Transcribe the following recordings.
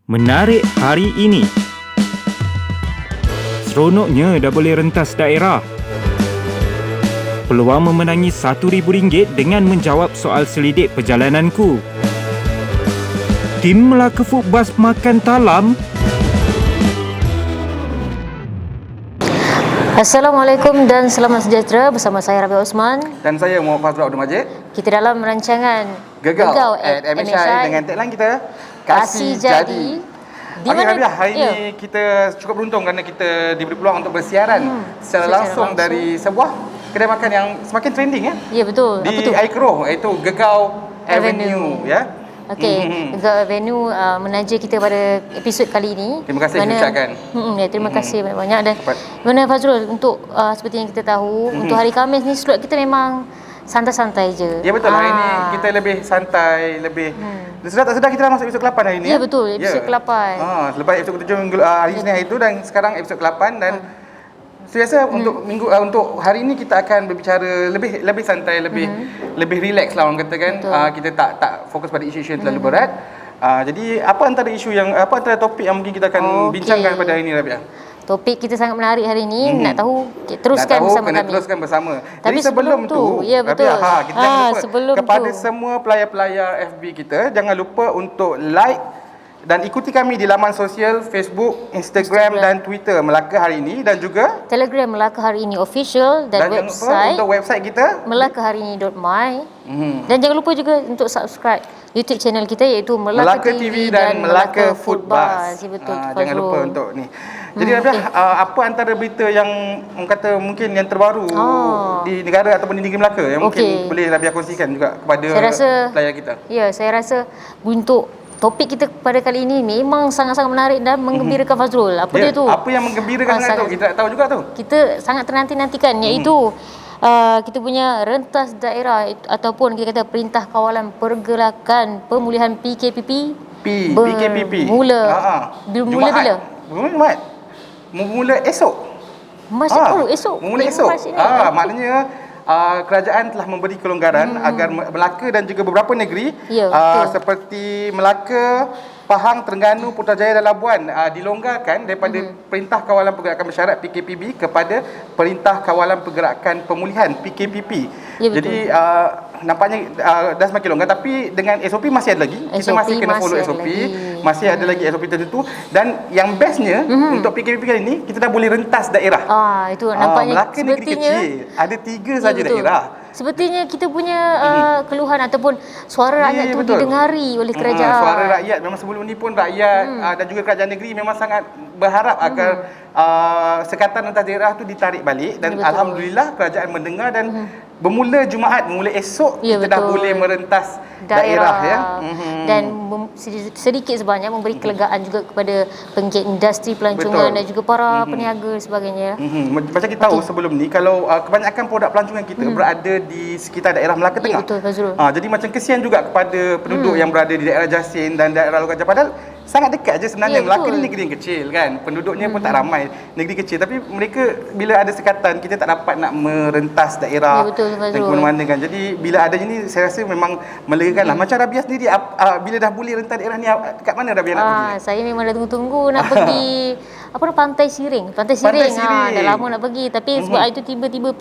Menarik hari ini. Seronoknya dah boleh rentas daerah. Peluang memenangi RM1,000 dengan menjawab soal selidik perjalananku. Tim Melaka Foodbus makan talam. Assalamualaikum dan selamat sejahtera, bersama saya Rabia Osman dan saya Muhammad Fazrul Abdul Majid. Kita dalam rancangan Gegau at MHI dengan tagline kita Kasih Jadi. Di mana hari ini kita cukup beruntung kerana kita diberi peluang untuk bersiaran secara langsung dari sebuah kedai makan yang semakin trending Ya betul. Di Air Keroh, iaitu Gegau Avenue ya. Okey, Gegau Avenue menaja kita pada episod kali ini. Terima kasih ucapkan. Terima kasih banyak-banyak. Dan mana Fazrul, untuk seperti yang kita tahu, untuk hari Khamis ni slot kita memang santai-santai je. Ya betul, hari ini kita lebih santai, lebih Sudah tak sedar kita dah masuk episod ke-8 hari ini. Ya betul, episod ke-8. Selepas episod ke-7 hari Isnin hari itu dan sekarang episod ke-8 dan saya rasa untuk hari ini kita akan berbicara lebih santai, lebih relax lah orang kata kan. Kita tak fokus pada isu-isu yang terlalu berat. Jadi apa antara topik yang mungkin kita akan bincangkan pada hari ini, Rabia? Topik kita sangat menarik hari ini. Nak tahu, teruskan bersama kami. Teruskan bersama. Tapi jadi sebelum tu, ya betul. Rabia, kita jangan lupa kepada tu, semua pelayar-pelayar FB kita, jangan lupa untuk like dan ikuti kami di laman sosial Facebook, Instagram dan Twitter Melaka Hari Ini, dan juga Telegram Melaka Hari Ini Official, dan website untuk website kita melakaharini.my. Dan jangan lupa juga untuk subscribe YouTube channel kita, iaitu Melaka TV dan Melaka Foodbus. Betul. Jangan lupa untuk ni. Jadi apa antara berita yang orang kata mungkin yang terbaru di negara ataupun di negeri Melaka yang mungkin boleh Rabia kongsikan juga kepada pelayar kita? Ya, saya rasa untuk topik kita pada kali ini memang sangat-sangat menarik dan menggembirakan, Fazrul. Apa dia tu? Apa yang menggembirakan sangat tu? Kita tak tahu juga tu. Kita sangat ternanti-nantikan, iaitu kita punya rentas daerah ataupun kita kata Perintah Kawalan Pergerakan Pemulihan PKPP PKPP bermula bila? Bermula esok. Esok. Bermula esok. Maknanya kerajaan telah memberi kelonggaran agar Melaka dan juga beberapa negeri seperti Melaka, Pahang, Terengganu, Putrajaya dan Labuan dilonggarkan daripada Perintah Kawalan Pergerakan Masyarakat PKPB kepada Perintah Kawalan Pergerakan Pemulihan PKPP. Jadi nampaknya dah semakin longgar, tapi dengan SOP masih ada lagi. Kita masih kena follow SOP. Masih ada lagi SOP tertentu, dan yang bestnya untuk PKPP kali ini kita dah boleh rentas daerah. Itu nampaknya Melaka negeri kecil, ada 3 saja daerah. Sepertinya kita punya keluhan ataupun suara rakyat tu didengari oleh kerajaan. Suara rakyat memang sebelum ni pun rakyat dan juga kerajaan negeri memang sangat berharap agar sekatan rentas daerah tu ditarik balik, dan alhamdulillah kerajaan mendengar dan bermula Jumaat, bermula esok kita dah boleh merentas daerah dan sedikit sebanyak memberi kelegaan juga kepada penggiat industri pelancongan dan juga para peniaga sebagainya. Macam kita tahu sebelum ni, kalau kebanyakan produk pelancongan kita berada di sekitar daerah Melaka Tengah. Betul, Fazrul. Jadi macam kesian juga kepada penduduk yang berada di daerah Jasin dan daerah Logan Jah, padahal sangat dekat je sebenarnya. Melaka ni negeri yang kecil kan, penduduknya pun tak ramai, negeri kecil, tapi mereka bila ada sekatan kita tak dapat nak merentas daerah dan ke mana-mana kan. Jadi bila ada ini saya rasa memang melegakan lah. Macam Rabia sendiri bila dah boleh rentas daerah ni, kat mana Rabia nak pergi? Saya memang dah tunggu-tunggu nak pergi Pantai Siring. Dah lama nak pergi, tapi sebab itu tiba-tiba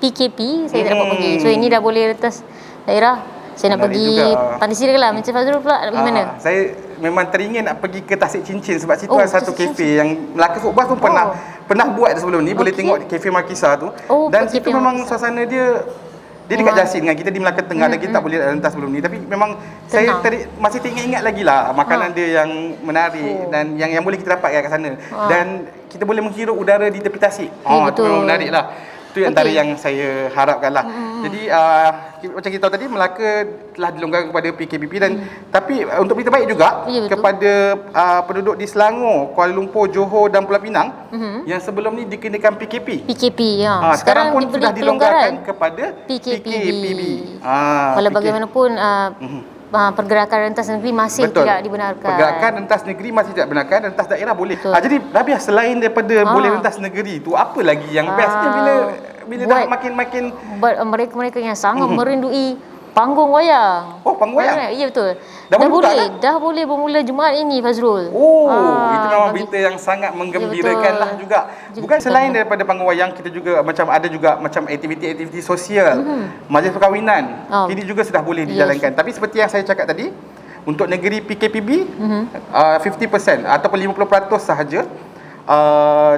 PKP saya tak dapat pergi. So ini dah boleh rentas daerah. Saya nak pergi Pantai Siring lah. Macam Fazrul pula nak pergi mana? Saya memang teringin nak pergi ke Tasik Cincin, sebab situ ada satu kafe yang Melaka Foodbus pun pernah buat sebelum ni. Boleh tengok kafe Markisa tu. Dan situ memang suasana dia dekat Jasin kan. Kita di Melaka Tengah dan kita tak boleh rentas sebelum ni, tapi memang saya masih teringat lagi lah makanan dia yang menarik dan yang boleh kita dapat kat sana. Dan kita boleh menghirup udara di tepi tasik. Itu memang menarik lah. Itu antara yang saya harapkan lah. Jadi macam kita tahu tadi, Melaka telah dilonggarkan kepada PKPP, dan tapi untuk berita baik juga kepada penduduk di Selangor, Kuala Lumpur, Johor dan Pulau Pinang yang sebelum ni dikenakan PKP. Sekarang pun sudah dilonggarkan kepada PKPB. Walau bagaimanapun pergerakan rentas negeri masih tidak dibenarkan. Pergerakan rentas negeri masih tidak dibenarkan, rentas daerah boleh. Jadi Rabia, selain daripada boleh rentas negeri tu, apa lagi yang bestnya bila dah makin mereka yang sangat merindui Panggung wayang. Oh, panggung wayang? Ya, betul. Dah boleh buka kan? Dah boleh bermula Jumaat ini, Fazrul. Itu memang berita yang sangat menggembirakan lah juga. Bukan selain daripada panggung wayang, kita juga ada juga macam aktiviti-aktiviti sosial, majlis perkahwinan. Ini juga sudah boleh dijalankan. Tapi seperti yang saya cakap tadi, untuk negeri PKPB 50% ataupun 50% sahaja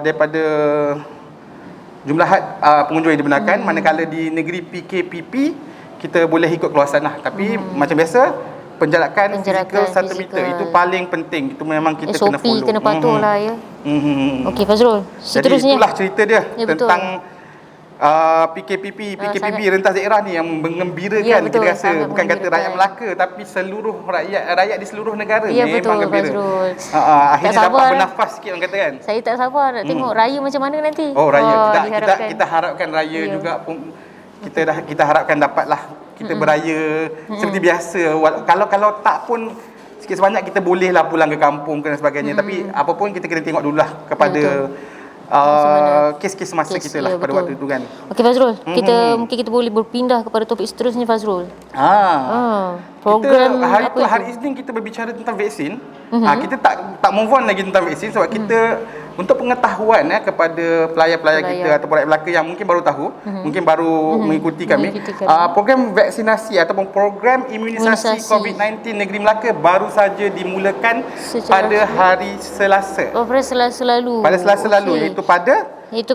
daripada jumlah pengunjung yang dibenarkan. Manakala di negeri PKPP kita boleh ikut keluasan lah. Tapi macam biasa, penjarakan fizikal 1 meter itu paling penting. Itu memang kita kena follow. SOP kena patuh lah ya. Okey Fazrul, seterusnya. Jadi itulah cerita dia tentang PKPP rentas daerah ni yang mengembirakan, kita rasa. Bukan kata rakyat Melaka, tapi seluruh rakyat di seluruh negara memang gembira. Akhirnya dapat bernafas sikit, orang kata kan. Saya tak sabar nak tengok raya macam mana nanti. Raya kita harapkan raya juga pun kita harapkan dapatlah kita beraya seperti biasa. Kalau tak pun sikit sebanyak kita bolehlah pulang ke kampung dan sebagainya. Tapi apa pun kita kena tengok dululah kepada kes-kes semasa kita lah pada waktu itu kan. Okey Fazrul, mungkin kita boleh berpindah kepada topik seterusnya Fazrul. Program hari Isnin kita berbicara tentang vaksin. Kita tak move on lagi tentang vaksin sebab kita untuk pengetahuan kepada pelayar-pelayar kita ataupun rakyat Melaka yang mungkin baru tahu, mungkin baru mengikuti kami. Program vaksinasi ataupun program imunisasi COVID-19 negeri Melaka baru saja dimulakan pada hari Selasa. Pada Selasa lalu. Pada Selasa lalu, iaitu pada 2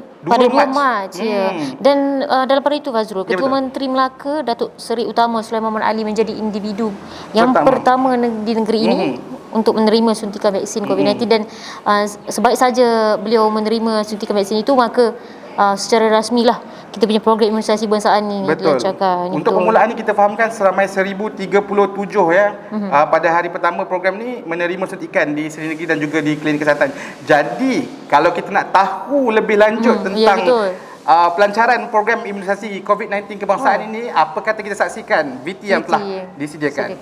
Mac. Ya. Dan dalam pada itu Fazrul, Ketua Menteri Melaka Datuk Seri Utama Sulaiman Muhammad Ali menjadi individu yang pertama di negeri ini untuk menerima suntikan vaksin COVID-19 dan sebaik saja beliau menerima suntikan vaksin itu, maka secara rasmilah kita punya program imunisasi kebangsaan ini dilancarkan. Untuk permulaan ni kita fahamkan seramai 1037 pada hari pertama program ni menerima suntikan di Seri Negeri dan juga di klinik kesihatan. Jadi kalau kita nak tahu lebih lanjut tentang pelancaran program imunisasi COVID-19 kebangsaan ini, apa kata kita saksikan VT yang telah disediakan.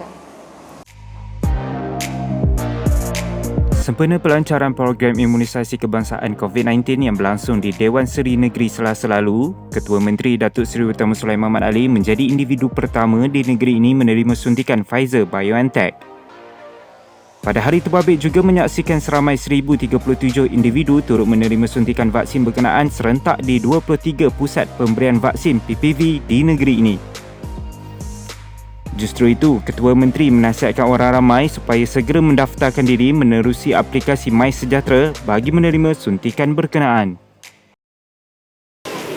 Sempena pelancaran program imunisasi kebangsaan COVID-19 yang berlangsung di Dewan Seri Negeri Selasa lalu, Ketua Menteri Datuk Seri Utama Sulaiman Muhammad Ali menjadi individu pertama di negeri ini menerima suntikan Pfizer-BioNTech. Pada hari terbabit juga menyaksikan seramai 1037 individu turut menerima suntikan vaksin berkenaan serentak di 23 pusat pemberian vaksin PPV di negeri ini. Justru itu, Ketua Menteri menasihatkan orang ramai supaya segera mendaftarkan diri menerusi aplikasi MySejahtera bagi menerima suntikan berkenaan.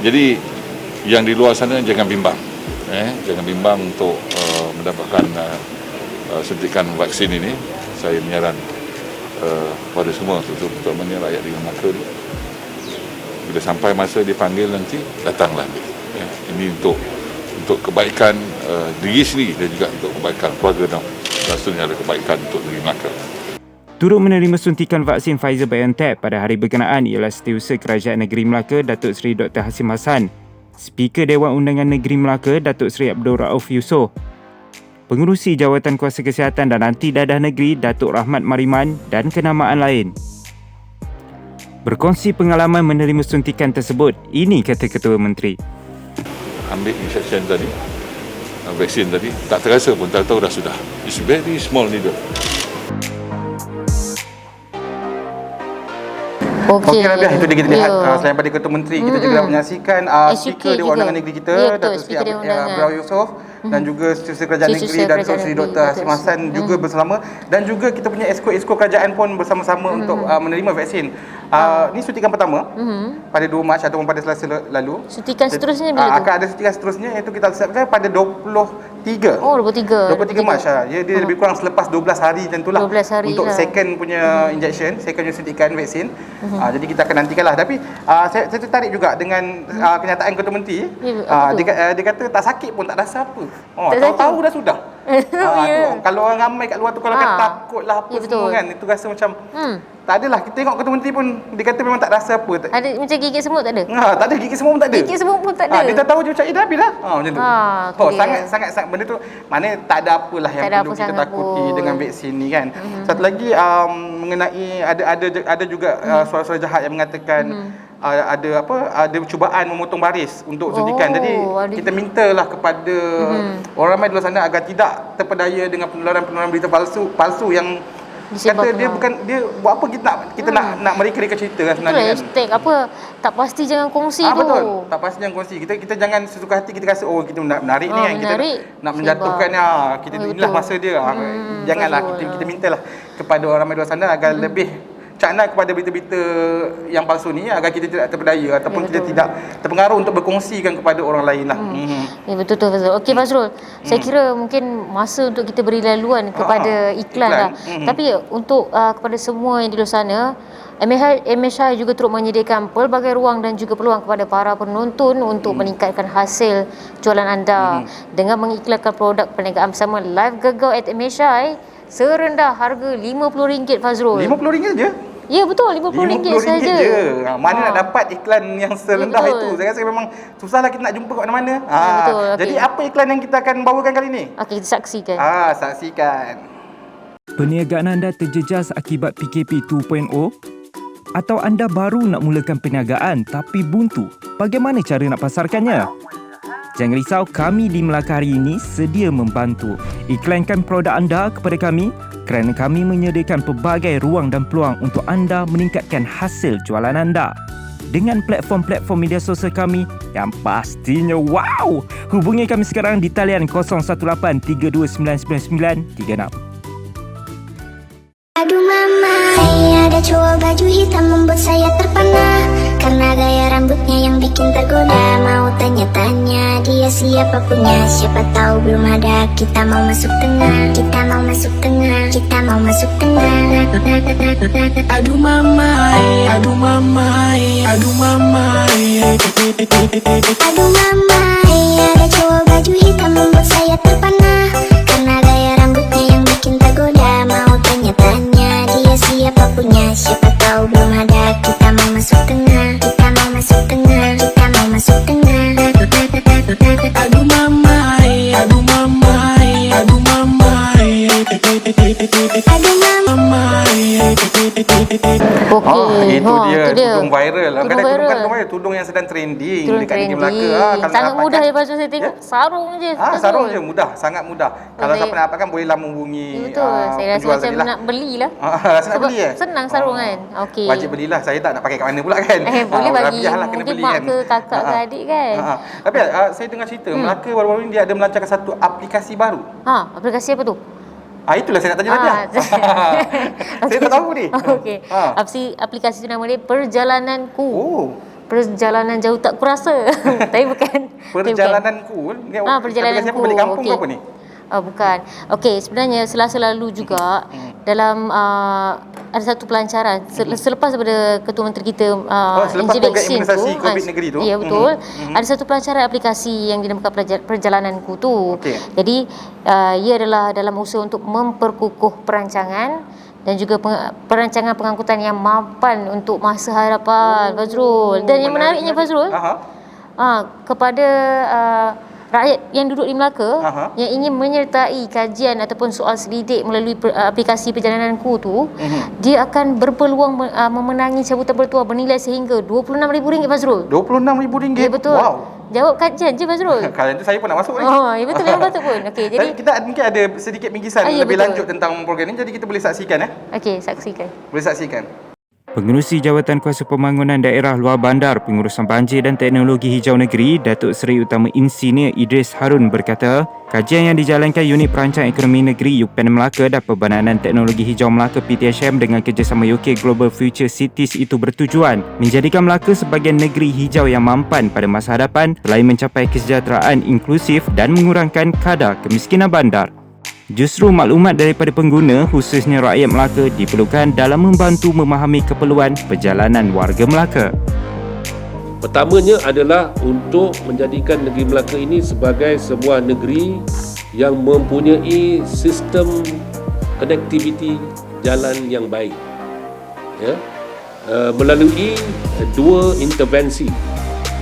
Jadi, yang di luar sana jangan bimbang. Jangan bimbang untuk mendapatkan suntikan vaksin ini. Saya menyaran kepada semua, terutamanya rakyat di Melaka ni. Bila sampai masa dipanggil nanti, datanglah. Ini untuk kebaikan diri sendiri dan juga untuk kebaikan keluarga dan rasanya ada kebaikan untuk negeri Melaka. Turut menerima suntikan vaksin Pfizer-BioNTech pada hari berkenaan ialah Setiausaha Kerajaan Negeri Melaka Datuk Seri Dr. Hasim Hassan, Speaker Dewan Undangan Negeri Melaka Datuk Seri Abdul Rauf Yusof, Pengerusi Jawatan Kuasa Kesihatan dan Anti Dadah Negeri Datuk Rahmat Mariman dan kenamaan lain. Berkongsi pengalaman menerima suntikan tersebut, ini kata Ketua Menteri. Ambil injection tadi, vaksin tadi, tak terasa pun, tak tahu dah sudah. It's very small needle. Okey Rabiah, itu dia kita lihat selain pada Ketua Menteri, kita juga menyaksikan Speaker Dewan Undangan Negeri kita Datuk Seri Abdul Yusof dan juga Setiausaha Kerajaan Negeri Datuk Seri Dr. Hasim Hassan juga bersama, dan juga kita punya esko kerajaan pun bersama-sama untuk menerima vaksin. Ini suntikan pertama pada 2 Mac ataupun pada Selasa lalu. Suntikan seterusnya bila tu? Akan ada suntikan seterusnya, iaitu kita letakkan pada 23 Mac. Dia lebih kurang selepas 12 hari macam itulah. 12 hari untuk second punya injection, second punya suntikan vaksin. Jadi kita akan nantikanlah. Tapi saya tertarik juga dengan kenyataan Ketua Menteri. Dia kata tak sakit pun, tak rasa apa. Tahu-tahu dah sudah. Kalau orang ramai kat luar tu, kalau kata takut lah apa semua kan, itu rasa macam tak adalah. Kita tengok Ketua Menteri pun dia kata memang tak rasa apa. Ada macam gigit semut tak ada? Tak ada, gigit semut pun tak ada. Gigit semut pun tak ada. Dia tak tahu je macam dah habis dah. Macam tu. Sangat benda tu, maknanya tak ada apalah yang perlu kita takuti dengan vaksin ni kan. Satu lagi mengenai ada juga suara-suara jahat yang mengatakan ada cubaan memotong baris untuk suntikan. Jadi kita mintalah kepada orang ramai di luar sana agar tidak terpedaya dengan penularan berita palsu yang kata dia bukan, dia buat apa kita nak mereka cerita kan sebenarnya. Betul, hashtag apa, tak pasti jangan kongsi tu. Betul, tak pasti jangan kongsi. Kita jangan sesuka hati kita rasa kita menarik ni kan, kita nak menjatuhkan kita inilah masa dia. Janganlah, kita mintalah kepada orang ramai di luar sana agar lebih cakna kepada berita-berita yang palsu ni agar kita tidak terpedaya ataupun kita tidak terpengaruh untuk berkongsikan kepada orang lain lah. Ya, betul Fazrul. Okey Fazrul, saya kira mungkin masa untuk kita beri laluan kepada iklan lah. Tapi untuk kepada semua yang di luar sana, MSI juga turut menyediakan pelbagai ruang dan juga peluang kepada para penonton untuk meningkatkan hasil jualan anda dengan mengiklankan produk perniagaan bersama live Gegau at MSI serendah harga RM50 Fazrul. RM50 je? Ya betul, RM50 saja. Mana nak dapat iklan yang serendah itu? Saya rasa memang susahlah kita nak jumpa kat mana-mana. Betul. Jadi apa iklan yang kita akan bawakan kali ni? Okey, kita saksikan. Saksikan. Perniagaan anda terjejas akibat PKP 2.0? Atau anda baru nak mulakan perniagaan tapi buntu? Bagaimana cara nak pasarkannya? Jangan risau, kami di Melaka hari ini sedia membantu. Iklankan produk anda kepada kami kerana kami menyediakan pelbagai ruang dan peluang untuk anda meningkatkan hasil jualan anda. Dengan platform-platform media sosial kami yang pastinya wow! Hubungi kami sekarang di talian 018-3299-36. Aduh mama, ada cowok baju hitam membuat saya terpana. Karena gaya rambutnya yang bikin tergoda. Mau tanya-tanya dia siapa punya. Siapa tahu belum ada. Kita mau masuk tengah. Kita mau masuk tengah. Kita mau masuk tengah. Aduh mama, aduh mama, aduh mama. Aduh mama, ada cowok baju hitam membuat saya terpana. Karena gaya rambutnya yang bikin tergoda. Mau tanya-tanya dia siapa punya. Siapa tahu belum ada. Kita mau masuk tengah. Kita mau masuk tengah. Kita mau masuk tengah. Aduh mama, aduh mama, aduh mama. Aduh mama. Okey, itu dia tudung viral. Tudung viral. Tudung yang sedang trending dekat negeri trending. Melaka. Sangat mudah ya Fazrul, saya tengok sarung je. Sarung je mudah, sangat mudah. Kalau siapa nak dapatkan bolehlah menghubungi betul. Saya rasa macam nak belilah. Rasa nak beli senang sarung kan. Okey. Wajib belilah. Saya tak nak pakai kat mana pula kan. Boleh bagi kena mungkin beli mak kan. ke kakak ke adik kan. Tapi saya dengar cerita Melaka baru-baru ni dia ada melancarkan satu aplikasi baru. Aplikasi apa tu? Itulah saya nak tanya tadi. Saya tak tahu ni. Okey. Aplikasi tu nama dia Perjalananku. Perjalanan jauh tak kurasa. Tapi bukan. Perjalananku. Perjalananku. Aplikasi apa, balik kampung ke apa ni? Bukan. Okey, sebenarnya Selasa lalu juga dalam ada satu pelancaran selepas daripada Ketua Menteri kita selepas program imunisasi COVID negeri tu. Ya betul. Ada satu pelancaran aplikasi yang dinamakan Perjalananku tu. Jadi ia adalah dalam usaha untuk memperkukuh perancangan dan juga perancangan pengangkutan yang mapan untuk masa hadapan Fazrul. Dan yang menariknya Fazrul, kepada rakyat yang duduk di Melaka yang ingin menyertai kajian ataupun soal selidik melalui aplikasi Perjalananku tu, dia akan berpeluang memenangi cabutan bertuah bernilai sehingga RM26,000 Fazrul. RM26,000? Ya betul. Wow. Jawab kajian je Fazrul. Kalau itu saya pun nak masuk ni. Ya betul, memang patut pun. Okey, jadi kita mungkin ada sedikit bingkisan lebih lanjut tentang program ni, jadi kita boleh saksikan Okey, saksikan. Boleh saksikan. Pengerusi Jawatan Kuasa Pembangunan Daerah Luar Bandar Pengurusan Banjir dan Teknologi Hijau Negeri, Datuk Seri Utama Insinyur Idris Harun berkata, kajian yang dijalankan Unit Perancang Ekonomi Negeri UPN Melaka dan Perbadanan Teknologi Hijau Melaka PTHM dengan kerjasama UK Global Future Cities itu bertujuan menjadikan Melaka sebagai negeri hijau yang mampan pada masa hadapan selain mencapai kesejahteraan inklusif dan mengurangkan kadar kemiskinan bandar. Justru maklumat daripada pengguna, khususnya rakyat Melaka, diperlukan dalam membantu memahami keperluan perjalanan warga Melaka. Pertamanya adalah untuk menjadikan negeri Melaka ini sebagai sebuah negeri yang mempunyai sistem konektiviti jalan yang baik. Melalui dua intervensi.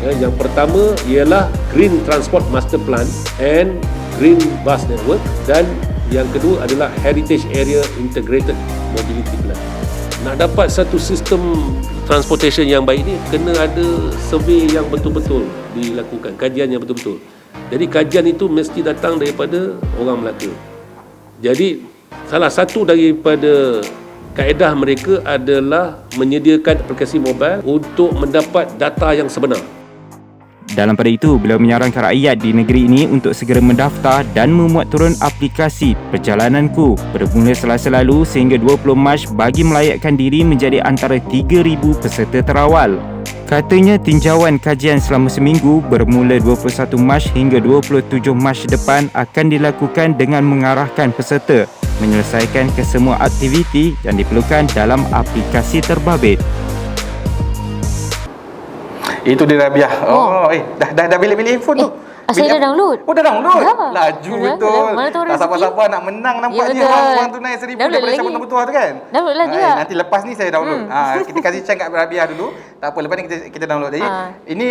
Yang pertama ialah Green Transport Master Plan and Green Bus Network, dan yang kedua adalah Heritage Area Integrated Mobility Plan. Nak dapat satu sistem transportation yang baik ni kena ada survey yang betul-betul dilakukan, kajian yang betul-betul. Jadi kajian itu mesti datang daripada orang Melaka. Jadi salah satu daripada kaedah mereka adalah menyediakan aplikasi mobile untuk mendapat data yang sebenar. Dalam pada itu, beliau menyarankan rakyat di negeri ini untuk segera mendaftar dan memuat turun aplikasi Perjalananku bermula Selasa lalu sehingga 20 Mac bagi melayakkan diri menjadi antara 3,000 peserta terawal. Katanya tinjauan kajian selama seminggu bermula 21 Mac hingga 27 Mac depan akan dilakukan dengan mengarahkan peserta menyelesaikan kesemua aktiviti yang diperlukan dalam aplikasi terbabit. Itu dia Rabiah. Dah bilik-bilik handphone tu. Saya dah download. Oh, dah download? Dah. Laju Dah. betul. Mana tahu Tak rezeki. sabar-sabar nak menang nampaknya. Ya, betul. Wang tunai 1,000 Download daripada lagi. cabut nombor tua tu kan? Download lah juga. Nanti lepas ni saya download. Kita kasih chance kat Rabiah dulu. Tak apa, lepas ni kita download. Jadi ini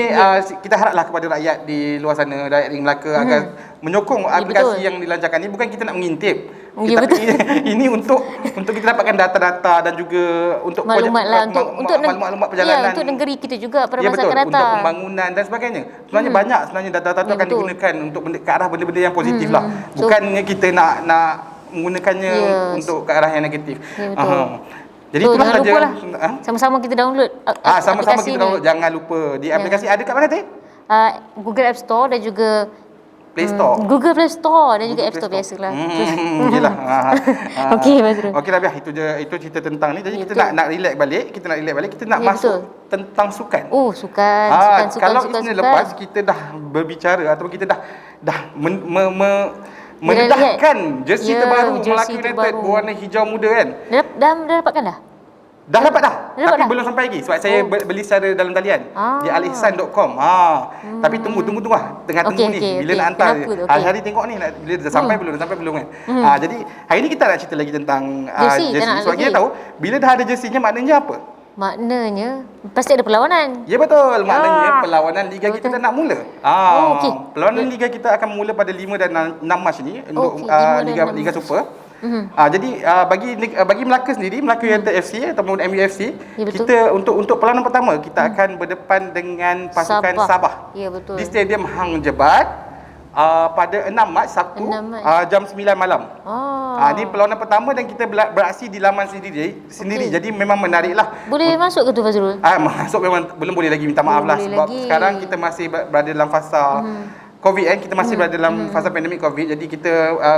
kita haraplah kepada rakyat di luar sana, rakyat di Melaka agar menyokong aplikasi betul. yang dilancarkan ni. Bukan kita nak mengintip. Ya, Tapi ini untuk kita dapatkan data-data dan juga untuk Maklumat lah untuk maklumat perjalanan. Ya, untuk negeri kita juga pada Ya, masa betul. akan datang. Untuk pembangunan dan sebagainya. Sebenarnya banyak sebenarnya data-data tu Ya, akan betul. digunakan untuk ke arah benda-benda yang positif lah. Bukannya kita nak menggunakannya untuk ke arah yang negatif. Ya, betul. Jadi So, itulah jangan saja. lupa lah. Sama-sama kita download Sama-sama aplikasi kita ni. download. Jangan lupa di aplikasi ada kat mana tadi? Google App Store dan juga Play Store. Google Play Store dan juga Google App Store Play biasalah. Yelah. Okey, Mazrul. Okey Rabiah, itu cerita tentang ni. Jadi Ya, kita betul. nak relax balik, kita nak Ya, masuk betul. tentang sukan. Oh, sukan. Kalau Isnin lepas kita dah berbicara ataupun kita dah mendedahkan jersey terbaru jersey Melaka United terbaru. berwarna hijau muda kan. Dah dapatkan dah? Dah dapat dah. Dah dapat Tapi dah? belum sampai lagi sebab saya beli secara dalam talian di alihsan.com. Tapi tunggu lah. Tengah tunggu ni bila nak hantar. Kenapa tu? Hari-hari tengok ni bila dah sampai belum, dah sampai belum kan. Jadi hari ni kita nak cerita lagi tentang Jersey, tak nak Sebab lagi. kita tahu bila dah ada jerseynya maknanya apa? Maknanya pasti ada perlawanan. Ya betul. Maknanya perlawanan liga kita dah nak mula. okey. Perlawanan liga kita akan mula pada 5 dan 6 Mac ni untuk 5 dan Liga 6 Super. Jadi bagi Melaka sendiri, Melaka United FC ataupun MUFC, Ya, betul. kita untuk perlawanan pertama kita akan berdepan dengan pasukan Sabah. Ya, betul. Di Stadium Hang Jebat pada 6 Mac Sabtu 6 Mac. jam 9 malam. Ini perlawanan pertama dan kita beraksi di laman sendiri. Jadi memang menariklah. Boleh masuk ke tu, Fazrul? Masuk memang belum boleh lagi, minta maaf lah boleh sebab lagi. sekarang kita masih berada dalam fasa COVID kan, kita masih berada dalam fasa pandemik COVID. Jadi kita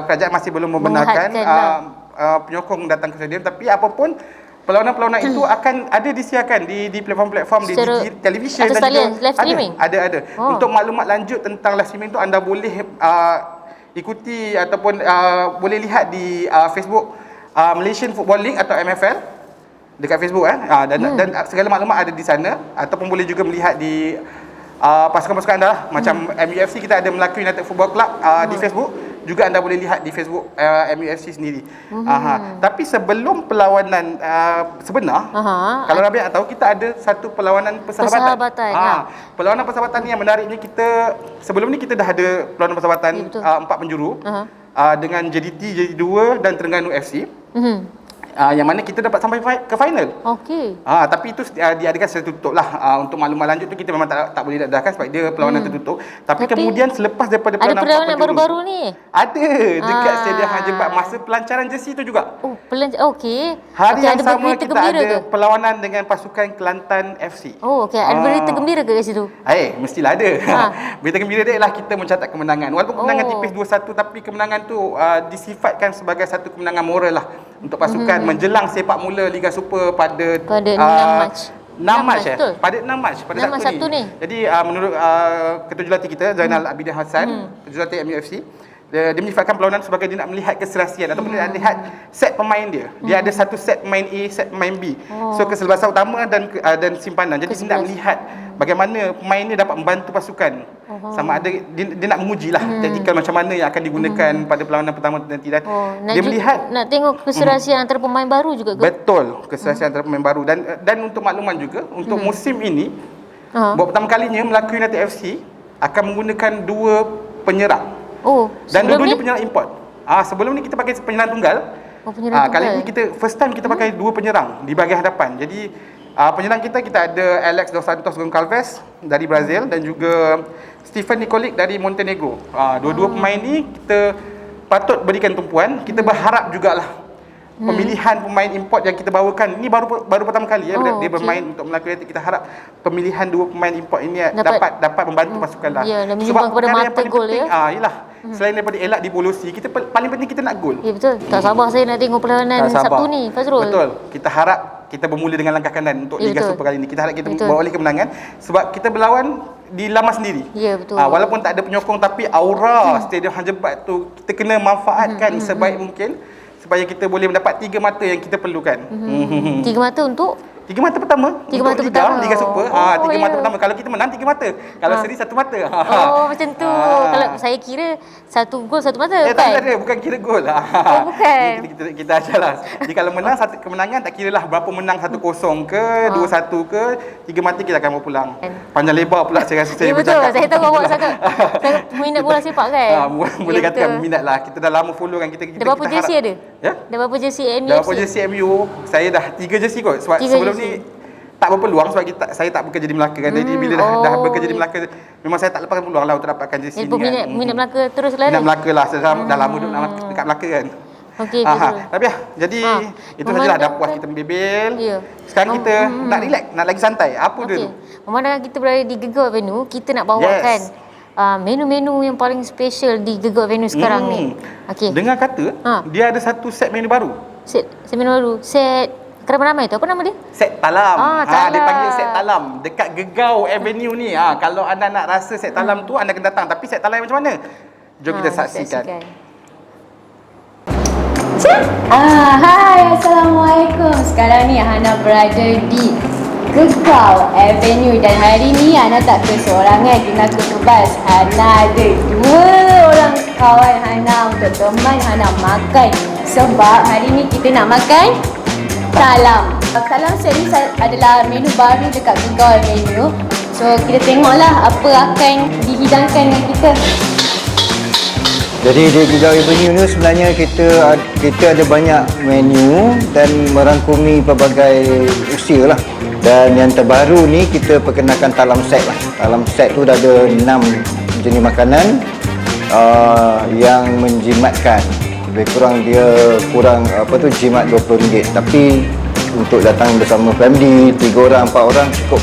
kerajaan masih belum membenarkan Menghadkan penyokong datang ke stadium, tapi apapun perlawanan-perlawanan itu akan ada disiarkan di platform-platform di Secara televisyen atas dan talian, juga live streaming? ada. Untuk maklumat lanjut tentang live streaming tu anda boleh ikuti ataupun boleh lihat di Facebook Malaysian Football League atau MFL dekat Facebook dan segala maklumat ada di sana, ataupun boleh juga melihat di pasukan-pasukan anda lah. Macam MUFC kita ada Melaka United Football Club di Facebook, juga anda boleh lihat di Facebook MUFC sendiri. Tapi sebelum perlawanan sebenar, kalau Rabiah tahu, kita ada satu perlawanan persahabatan. Perlawanan persahabatan ni yang menariknya, sebelum ni kita dah ada perlawanan persahabatan 4 penjuru dengan JDT, JD2 dan Terengganu FC. Yang mana kita dapat sampai ke final. Okey. Tapi itu diadakan secara tertutup lah. Untuk maklumat lanjut tu kita memang tak boleh dadahkan sebab dia perlawanan tertutup. Tapi kemudian selepas daripada Ada perlawanan penjuru, baru-baru ni? ada dekat Stadium Hang Jebat masa pelancaran jersey tu juga. Okey. Hari yang ada sama berita kita gembira ada ke? perlawanan dengan pasukan Kelantan FC. Okey. Ada berita gembira ke kat situ? Mestilah ada. Berita gembira dia ialah kita mencatat kemenangan. Walaupun kemenangan tipis 2-1, tapi kemenangan tu disifatkan sebagai satu kemenangan moral lah untuk pasukan menjelang sepak mula Liga Super pada 6 Mac. 6 Mac betul. pada 6 Mac pada 6 Mac Sabtu ni. Jadi menurut Ketua Jurulatih kita Zainal Abidin Hassan, Jurulatih MUFC, dia menyifatkan perlawanan sebagai dia nak melihat keserasian ataupun dia nak lihat set pemain dia. Dia ada satu set pemain A, set pemain B. So keselbasan utama dan simpanan. Jadi dia nak melihat bagaimana pemain ni dapat membantu pasukan. Sama ada dia nak menguji lah taktikal macam mana yang akan digunakan pada perlawanan pertama nanti. Dan dia melihat nak tengok keserasian antara pemain baru juga ke? Betul, keserasian antara pemain baru. Dan untuk makluman juga, untuk musim ini buat pertama kalinya Melaka United FC akan menggunakan 2 penyerang. Dan dua-duanya penyerang import. Sebelum ni kita pakai penyerang tunggal. Penyerang tunggal. Kali ni kita first time kita pakai 2 penyerang di bahagian hadapan. Jadi Penyerang kita ada Alex dos Santos Goncalves dari Brazil dan juga Stephen Nikolic dari Montenegro. Dua-dua pemain ni kita patut berikan tumpuan. Kita berharap jugalah pemilihan pemain import yang kita bawakan ni baru pertama kali dia bermain untuk Melaka United. Kita harap pemilihan dua pemain import ini dapat membantu pasukan lah. Ya, dan sebab kepada perkara yang mata paling gol penting ya. ialah selain daripada elak di polusi, kita paling penting kita nak gol. Ya betul. Tak sabar saya nak tengok perlawanan Sabtu ni, Fazrul. Betul. Kita harap kita bermula dengan langkah kanan untuk Liga Super kali ini. Kita harap kita bawa oleh kemenangan sebab kita berlawan di Lama sendiri. Ya betul. Walaupun tak ada penyokong tapi aura Stadium Hang Jebat tu kita kena manfaatkan sebaik mungkin supaya kita boleh mendapat 3 mata yang kita perlukan. 3 mata untuk 3 mata pertama. 3 mata pertama. Liga Super. 3 mata pertama. Kalau kita menang 3 mata. Kalau seri 1 mata. Macam tu. Kalau saya kira 1 gol 1 mata bukan? Tak ada, bukan kira gol. Bukan. Kita ajarlah. Jadi kalau menang satu kemenangan tak kiralah berapa menang 1-0 ke 2-1 ke 3 mata kita akan bawa pulang. Panjang lebar pula saya rasa saya betul. bercakap. Saya tahu awak sangat minat bola sepak kan? Boleh katakan minat lah. Kita dah lama follow kan kita. Dah berapa jersey ada? Ya? Dah berapa jersey MU? Dah berapa jersey MU? Saya dah 3 jersey kot. Sebab sebelum ni tak berpeluang sebab saya tak bekerja di Melaka kan. Jadi bila dah bekerja di Melaka memang saya tak lepaskan peluang lah untuk dapatkan jersey ni kan. Minat Melaka terus lah. Minat Melaka lah. Dah lama duduk dekat Melaka kan. Okey, betul. Tapi jadi itu sajalah, dah puas kita membebel. Sekarang kita nak relax, nak lagi santai. Apa dia tu? Memandangkan kita berada di Gegar Avenue, kita nak bawakan menu-menu yang paling special di Gegar Avenue sekarang ni. Okey. Dengar kata dia ada satu set menu baru. Set menu baru. Set ramai-ramai tu apa nama dia? Set talam. Talam. Dia panggil set talam dekat Gegau Avenue ni. Kalau anda nak rasa set talam tu anda kena datang. Tapi set talam macam mana? Jom kita saksikan. Hai, Assalamualaikum. Sekarang ni Hana berada di Gegau Avenue dan hari ni Hana tak keseorangan di Melaka Kebas. Hana ada 2 orang kawan Hana untuk teman Hana makan. Sebab hari ni kita nak makan talam. Talam set ni adalah menu baru dekat Gegau Avenue. So kita tengoklah apa akan dihidangkan dengan kita. Jadi di Gegau Avenue ni sebenarnya kita ada banyak menu dan merangkumi pelbagai usia lah. Dan yang terbaru ni kita perkenalkan talam set lah. Talam set tu dah ada 6 jenis makanan yang menjimatkan. Lebih kurang dia jimat RM20. Tapi untuk datang bersama family 3 orang 4 orang cukup.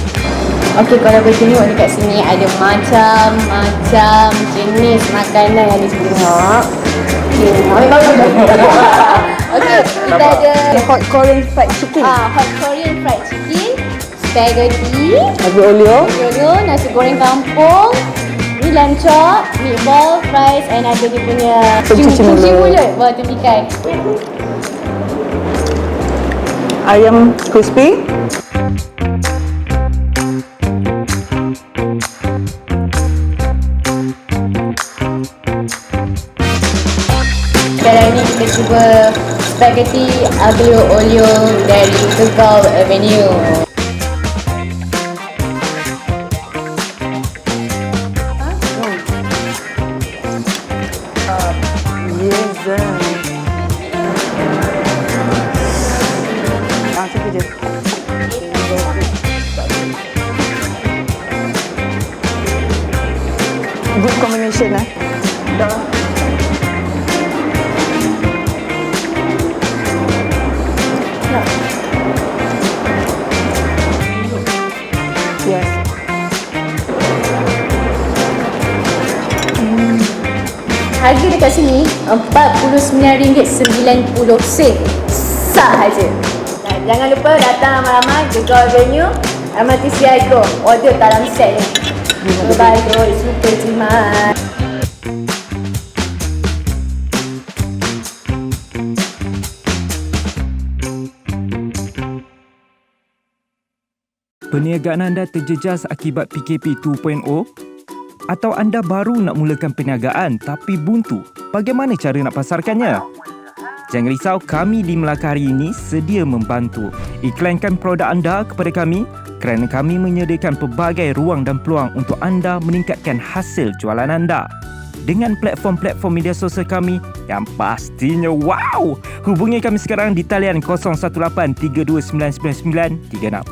Okey, kalau boleh tengok dekat sini ada macam-macam jenis makanan yang ditengok. Okey, kita ada hot Korean fried chicken. Hot Korean fried chicken, spaghetti, olio, nasi goreng kampung, mi lancok, meatball, fries, and ada dia punya cuci mulut buat tempikan. ayam crispy, sekarang ni kita cuba spaghetti aglio olio dari Gegau Avenue. good combination lah. Yes. Harga dekat sini RM49.90 sahaja. Jangan lupa datang ramai-ramai Gegau Avenue, MRT Siago, order talam set ni. Bye bye, super jimat. Perniagaan anda terjejas akibat PKP 2.0? Atau anda baru nak mulakan perniagaan tapi buntu? Bagaimana cara nak pasarkannya? Jangan risau, kami di Melaka hari ini sedia membantu. Iklankan produk anda kepada kami kerana kami menyediakan pelbagai ruang dan peluang untuk anda meningkatkan hasil jualan anda. Dengan platform-platform media sosial kami yang pastinya wow! Hubungi kami sekarang di talian 018 3299936.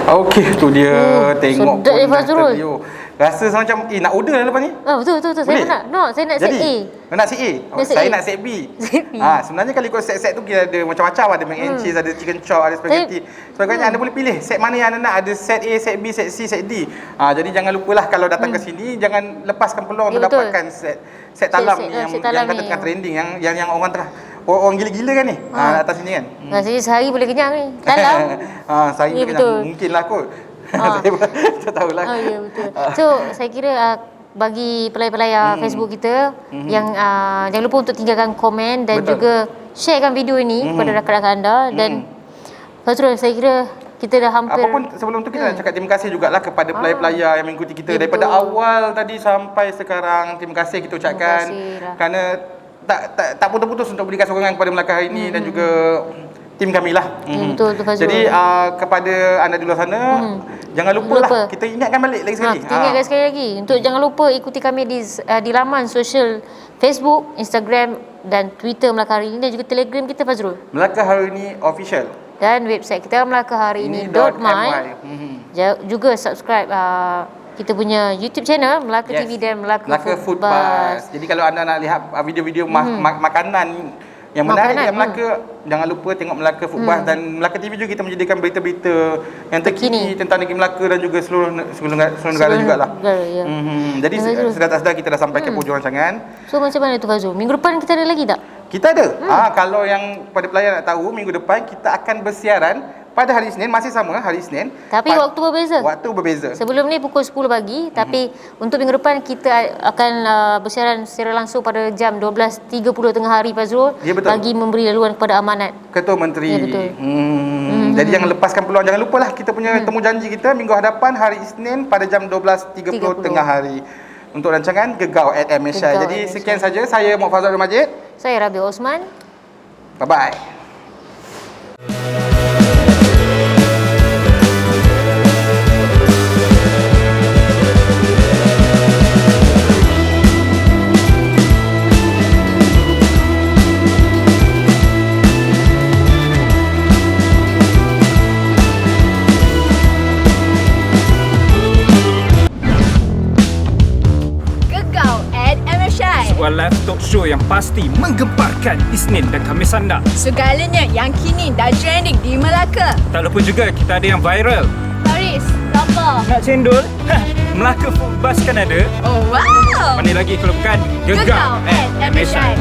Okey, tu dia tengok sedap je pun dah Fazrul. terliur. Rasa macam nak order lah lepas ni. Betul. Saya nak. No, saya nak set A. Nak set A? Nak set Saya A. nak set B. Set B. Sebenarnya kalau ikut set-set tu kita ada macam-macam, ada mac and cheese, ada chicken chop, ada spaghetti. Sebagainya anda boleh pilih set mana yang anda nak. Ada set A, set B, set C, set D. Jadi jangan lupalah kalau datang ke sini jangan lepaskan peluang untuk dapatkan set talam ni yang kata tengah trending, yang orang tengah orang gila-gila kan ni atas sini kan. Rasanya sehari boleh kenyang ni. Talam. Sehari boleh kenyang. Mungkinlah kot. Saya tak tahulah. Ya betul. So saya kira bagi pelayar-pelayar Facebook kita yang jangan lupa untuk tinggalkan komen dan juga sharekan video ini kepada rakan-rakan anda. Dan Fazrul, saya kira kita dah hampir. Apapun sebelum tu kita nak cakap terima kasih jugalah kepada pelayar-pelayar yang mengikuti kita daripada awal tadi sampai sekarang. Terima kasih kita ucapkan kerana tak putus-putus untuk berikan sokongan kepada Melaka hari ini dan juga tim kami lah. Betul Fazrul. Jadi kepada anda di luar sana, jangan lupa. Kita ingatkan balik lagi sekali. Kita ingatkan sekali lagi untuk jangan lupa ikuti kami di laman sosial Facebook, Instagram dan Twitter Melaka Hari Ini dan juga Telegram kita Fazrul. Melaka Hari Ini Official. Dan website kita melakahariini.my. Juga subscribe kita punya YouTube channel Melaka TV dan Melaka Food Buzz. Jadi kalau anda nak lihat video-video makanan yang menarik yang Melaka, jangan lupa tengok Melaka Food Buzz dan Melaka TV juga kita menyediakan berita-berita yang terkini tentang negeri Melaka dan juga seluruh negara jugalah. Jadi sedar tak sedar kita dah sampai ke hujung rancangan. So macam mana tu Fazrul? Minggu depan kita ada lagi tak? Kita ada. Kalau yang pada pelayar nak tahu, minggu depan kita akan bersiaran pada hari Isnin, masih sama hari Isnin. Tapi waktu berbeza. Waktu berbeza. Sebelum ni pukul 10 pagi, tapi untuk minggu depan kita akan bersiaran secara langsung pada jam 12.30 tengah hari Fazrul. Ya, bagi memberi laluan kepada amanat Ketua Menteri. Ya, betul. Jadi jangan lepaskan peluang. Jangan lupalah kita punya temu janji kita minggu hadapan hari Isnin pada jam 12.30 tengah hari. Untuk rancangan Gegau at MSI. Jadi sekian saja. Saya Muhammad Fazrul Majid. Saya Rabi Osman. Bye-bye. Sebuah live talk show yang pasti menggemparkan Isnin dan Khamis anda. Segalanya yang kini dah trending di Melaka. Tak lupa juga kita ada yang viral. Paris, lapar. Nak cendol? Melaka Food Buzz kan ada. Oh wow. Mana lagi kalau bukan Gegau at MSI.